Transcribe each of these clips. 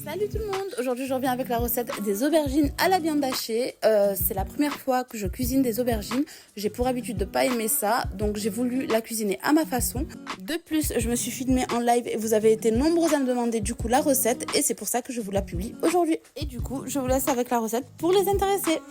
Salut tout le monde, aujourd'hui je reviens avec la recette des aubergines à la viande hachée. C'est la première fois que je cuisine des aubergines. J'ai pour habitude de pas aimer ça, donc j'ai voulu la cuisiner à ma façon. De plus, je me suis filmée en live et vous avez été nombreux à me demander du coup la recette et c'est pour ça que je vous la publie aujourd'hui. Et du coup, je vous laisse avec la recette pour les intéressés.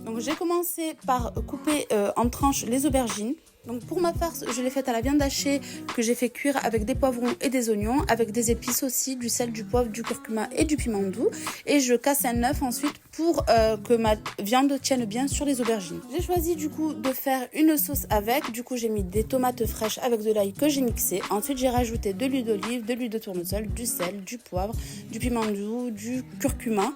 Donc j'ai commencé par couper en tranches les aubergines. Donc pour ma farce, je l'ai faite à la viande hachée que j'ai fait cuire avec des poivrons et des oignons, avec des épices aussi, du sel, du poivre, du curcuma et du piment doux. Et je casse un œuf ensuite pour que ma viande tienne bien sur les aubergines. J'ai choisi du coup de faire une sauce avec. Du coup j'ai mis des tomates fraîches avec de l'ail que j'ai mixé. Ensuite j'ai rajouté de l'huile d'olive, de l'huile de tournesol, du sel, du poivre, du piment doux, du curcuma.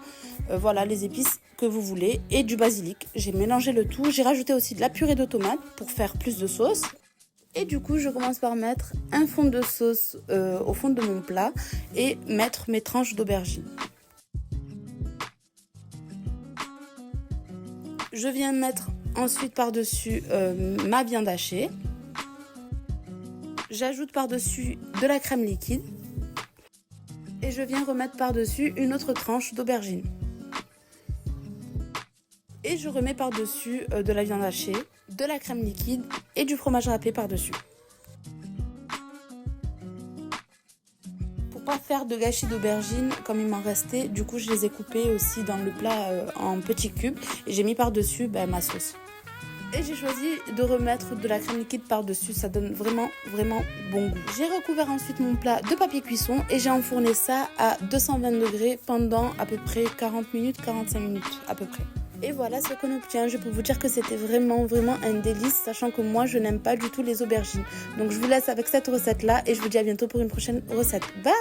Voilà les épices que vous voulez et du basilic. J'ai mélangé le tout. J'ai rajouté aussi de la purée de tomates pour faire plus de sauce. Et du coup, je commence par mettre un fond de sauce au fond de mon plat et mettre mes tranches d'aubergine. Je viens mettre ensuite par-dessus ma viande hachée. J'ajoute par-dessus de la crème liquide. Et je viens remettre par-dessus une autre tranche d'aubergine. Et je remets par-dessus de la viande hachée, de la crème liquide et du fromage râpé par-dessus. Pour pas faire de gâchis d'aubergines comme il m'en restait, du coup je les ai coupés aussi dans le plat en petits cubes et j'ai mis par-dessus ma sauce. Et j'ai choisi de remettre de la crème liquide par-dessus, ça donne vraiment bon goût. J'ai recouvert ensuite mon plat de papier cuisson et j'ai enfourné ça à 220 degrés pendant à peu près 40 minutes, 45 minutes à peu près. Et voilà ce qu'on obtient. Je peux vous dire que c'était vraiment un délice, sachant que moi je n'aime pas du tout les aubergines. Donc je vous laisse avec cette recette là et je vous dis à bientôt pour une prochaine recette. Bye!